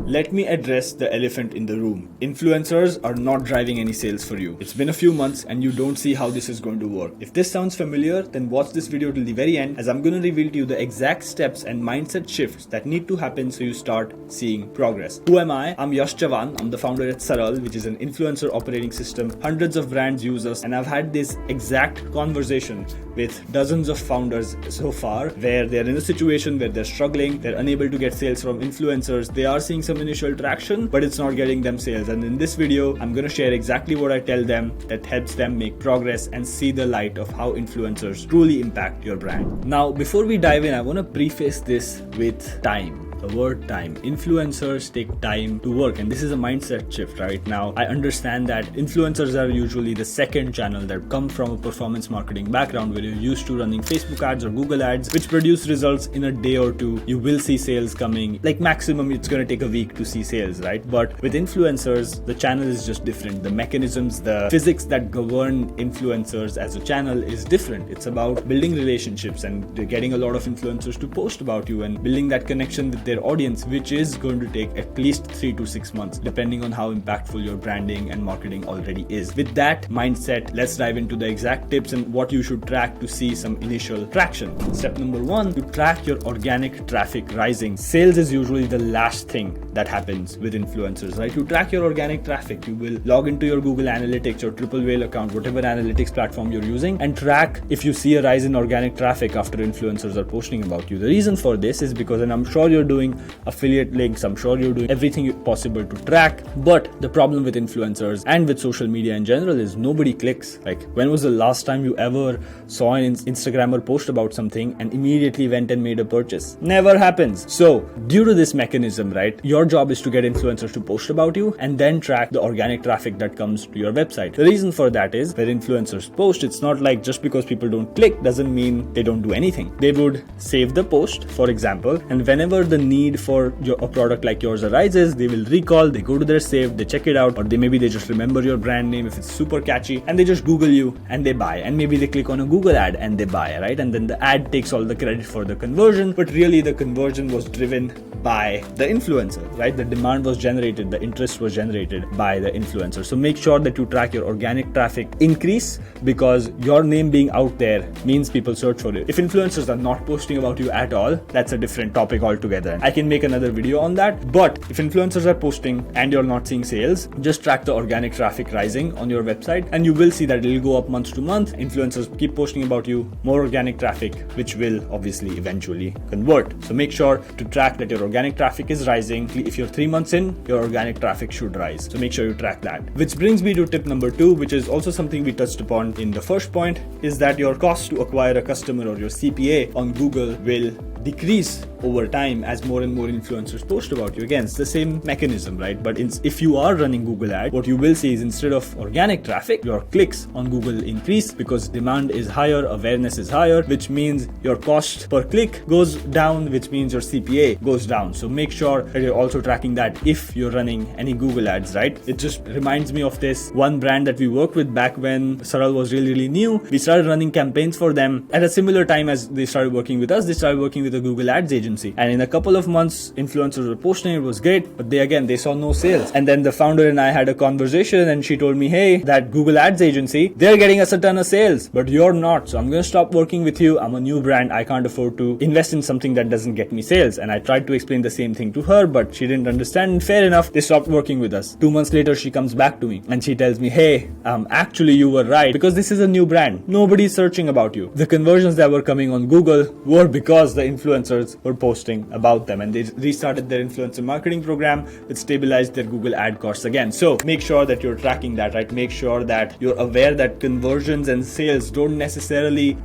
Let me address the elephant in the room. Influencers are not driving any sales for you. It's been a few months and you don't see how this is going to work. If this sounds familiar, then watch this video till the very end, as I'm going to reveal to you the exact steps and mindset shifts that need to happen so you start seeing progress. Who am I? I'm Yash Chavan. I'm the founder at SARAL, which is an influencer operating system. Hundreds of brands use us, and I've had this exact conversation with dozens of founders so far, where they're in a situation where they're struggling, they're unable to get sales from influencers, they are seeing some initial traction, but it's not getting them sales. And in this video, I'm going to share exactly what I tell them that helps them make progress and see the light of how influencers truly impact your brand. Now, before we dive in, I want to preface this with time. The word time. Influencers take time to work, and this is a mindset shift right now. I understand that influencers are usually the second channel that come from a performance marketing background where you're used to running Facebook ads or Google ads, which produce results in a day or two. You will see sales coming, like maximum it's going to take a week to see sales, right? But with influencers, the channel is just different. The mechanisms, the physics that govern influencers as a channel is different. It's about building relationships and getting a lot of influencers to post about you and building that connection with their audience, which is going to take at least 3 to 6 months, depending on how impactful your branding and marketing already is. With that mindset, let's dive into the exact tips and what you should track to see some initial traction. Step number 1, to track your organic traffic rising. Sales is usually the last thing that happens with influencers, right? To track your organic traffic, you will log into your Google Analytics or Triple Whale account, whatever analytics platform you're using, and track if you see a rise in organic traffic after influencers are posting about you. The reason for this is because, and I'm sure you're doing affiliate links, I'm sure you're doing everything possible to track, but the problem with influencers and with social media in general is nobody clicks. Like, when was the last time you ever saw an Instagrammer post about something and immediately went and made a purchase? Never happens. So due to this mechanism, right, your job is to get influencers to post about you and then track the organic traffic that comes to your website. The reason for that is when influencers post, it's not like just because people don't click doesn't mean they don't do anything. They would save the post, for example, and whenever the need for a product like yours arises, they will recall, they go to their save, they check it out, or maybe they just remember your brand name if it's super catchy, and they just Google you and they buy, and maybe they click on a Google ad and they buy, right? And then the ad takes all the credit for the conversion, but really the conversion was driven by the influencer, right? The demand was generated, the interest was generated by the influencer. So make sure that you track your organic traffic increase, because your name being out there means people search for it. If influencers are not posting about you at all, that's a different topic altogether. I can make another video on that. But if influencers are posting and you're not seeing sales, just track the organic traffic rising on your website, and you will see that it'll go up month to month. Influencers keep posting about you, more organic traffic, which will obviously eventually convert. So make sure to track that your organic traffic is rising. If you're 3 months in, your organic traffic should rise. So make sure you track that. Which brings me to tip number 2, which is also something we touched upon in the first point, is that your cost to acquire a customer, or your CPA on Google, will decrease over time as more and more influencers post about you. Again, it's the same mechanism, right? But if you are running Google ads, what you will see is instead of organic traffic, your clicks on Google increase, because demand is higher, awareness is higher, which means your cost per click goes down, which means your CPA goes down. So make sure that you're also tracking that if you're running any Google ads, right? It just reminds me of this one brand that we worked with back when SARAL was really new. We started running campaigns for them at a similar time as they started working with us. They started working with a Google Ads agency, and in a couple of months influencers were posting, it was great, but they saw no sales. And then the founder and I had a conversation, and she told me, hey, that Google Ads agency, they're getting us a ton of sales, but you're not, so I'm going to stop working with you. I'm a new brand, I can't afford to invest in something that doesn't get me sales. And I tried to explain the same thing to her, but she didn't understand, and fair enough, they stopped working with us. 2 months later, she comes back to me and she tells me, hey, actually you were right, because this is a new brand, nobody's searching about you. The conversions that were coming on Google were because the influencers were posting about them, and they restarted their influencer marketing program, that stabilized their Google ad costs again. So make sure that you're tracking that, right? Make sure that you're aware that conversions and sales don't necessarily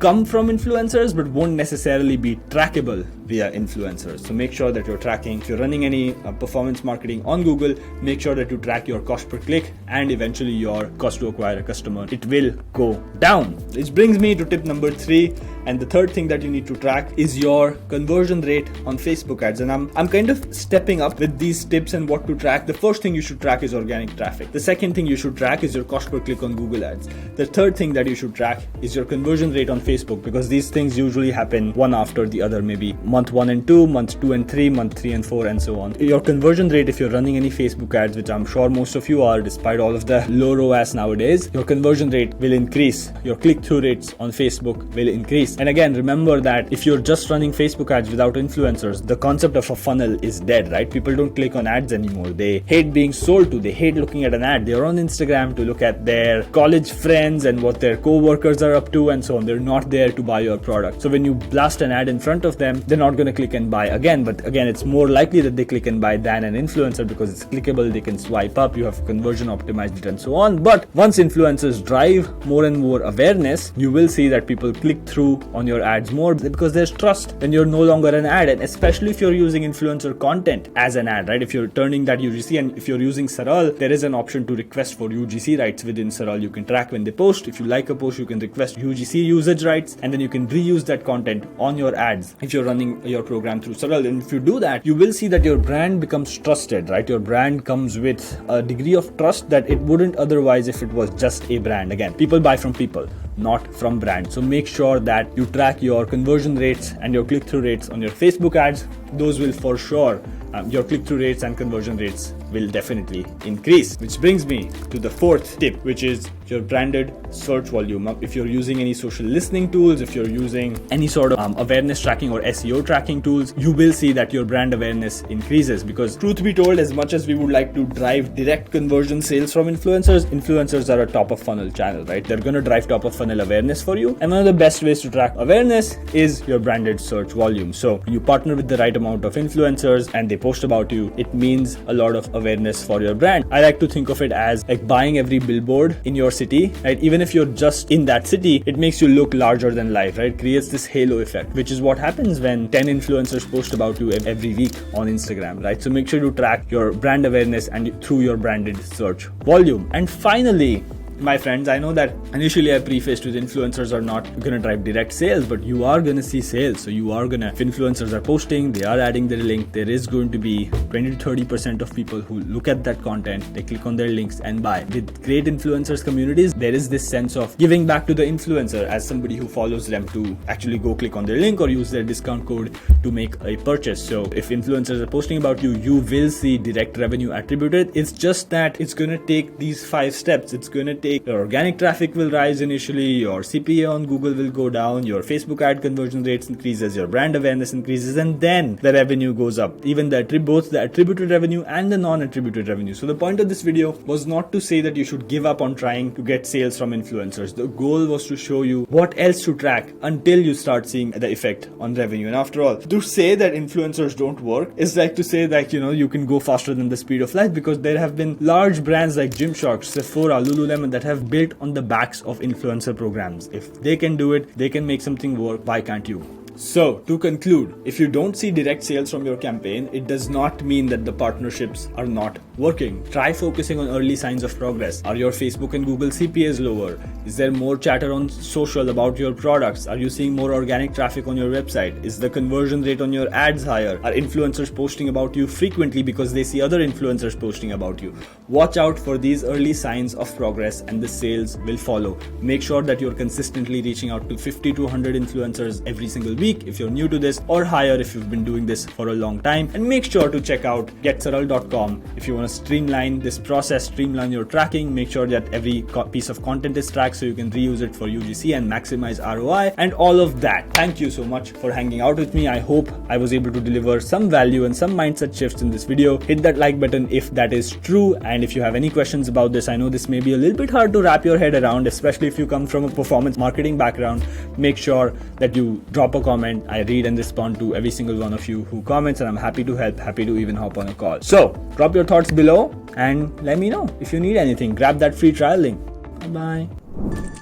come from influencers, but won't necessarily be trackable via influencers. So make sure that you're tracking. If you're running any performance marketing on Google, make sure that you track your cost per click, and eventually your cost to acquire a customer. It will go down. Which brings me to tip number 3, And the third thing that you need to track is your conversion rate on Facebook ads. And I'm kind of stepping up with these tips and what to track. The first thing you should track is organic traffic. The second thing you should track is your cost per click on Google ads. The third thing that you should track is your conversion rate on Facebook, because these things usually happen one after the other, maybe month 1 and 2, month 2 and 3, month 3 and 4, and so on. Your conversion rate, if you're running any Facebook ads, which I'm sure most of you are, despite all of the low ROAS nowadays, your conversion rate will increase. Your click-through rates on Facebook will increase. And again, remember that if you're just running Facebook ads without influencers, the concept of a funnel is dead, right? People don't click on ads anymore. They hate being sold to. They hate looking at an ad. They're on Instagram to look at their college friends and what their co-workers are up to and so on. They're not there to buy your product. So when you blast an ad in front of them, they're not going to click and buy again. But again, it's more likely that they click and buy than an influencer, because it's clickable. They can swipe up. You have conversion optimized it and so on. But once influencers drive more and more awareness, you will see that people click through on your ads more, because there's trust. Then you're no longer an ad. And especially if you're using influencer content as an ad, right? If you're turning that UGC, and if you're using SARAL, there is an option to request for UGC rights within SARAL. You can track when they post. If you like a post, you can request UGC usage rights, and then you can reuse that content on your ads if you're running your program through SARAL. And if you do that, you will see that your brand becomes trusted, right? Your brand comes with a degree of trust that it wouldn't otherwise if it was just a brand. Again, people buy from people, not from brands. So make sure that you track your conversion rates and your click-through rates on your Facebook ads. Those will for sure, your click-through rates and conversion rates will definitely increase. Which brings me to the fourth tip, which is your branded search volume. If you're using any social listening tools, if you're using any sort of awareness tracking or SEO tracking tools, you will see that your brand awareness increases. Because truth be told, as much as we would like to drive direct conversion sales from influencers are a top of funnel channel, right? They're going to drive top of funnel awareness for you. And one of the best ways to track awareness is your branded search volume. So you partner with the right amount of influencers and they post about you. It means a lot of awareness for your brand. I like to think of it as like buying every billboard in your city, right? Even if you're just in that city, it makes you look larger than life, right? It creates this halo effect, which is what happens when 10 influencers post about you every week on Instagram, right? So make sure to track your brand awareness and through your branded search volume. And finally, my friends, I know that initially I prefaced with influencers are not going to drive direct sales, but you are going to see sales. So you are going to, if influencers are posting, they are adding their link, there is going to be 20 to 30% of people who look at that content, they click on their links and buy. With great influencers communities, there is this sense of giving back to the influencer as somebody who follows them to actually go click on their link or use their discount code to make a purchase. So if influencers are posting about you, you will see direct revenue attributed. It's just that it's going to take these 5 steps. It's going to take your organic traffic will rise initially, your CPA on Google will go down, your Facebook ad conversion rates increases, your brand awareness increases, and then the revenue goes up. Even both the attributed revenue and the non-attributed revenue. So the point of this video was not to say that you should give up on trying to get sales from influencers. The goal was to show you what else to track until you start seeing the effect on revenue. And after all, to say that influencers don't work is like to say that, you can go faster than the speed of light, because there have been large brands like Gymshark, Sephora, Lululemon that have built on the backs of influencer programs. If they can do it, they can make something work. Why can't you? So, to conclude, if you don't see direct sales from your campaign, it does not mean that the partnerships are not working. Try focusing on early signs of progress. Are your Facebook and Google CPAs lower? Is there more chatter on social about your products? Are you seeing more organic traffic on your website? Is the conversion rate on your ads higher? Are influencers posting about you frequently because they see other influencers posting about you? Watch out for these early signs of progress and the sales will follow. Make sure that you're consistently reaching out to 50 to 100 influencers every single week if you're new to this, or higher if you've been doing this for a long time. And make sure to check out getsaral.com if you want to streamline this process, streamline your tracking, make sure that every piece of content is tracked so you can reuse it for UGC and maximize ROI and all of that. Thank you so much for hanging out with me. I hope I was able to deliver some value and some mindset shifts in this video. Hit that like button if that is true, and if you have any questions about this, I know this may be a little bit hard to wrap your head around, especially if you come from a performance marketing background. Make sure that you drop a comment. I read and respond to every single one of you who comments, and I'm happy to help, happy to even hop on a call. So drop your thoughts below and let me know if you need anything. Grab that free trial link. Bye-bye.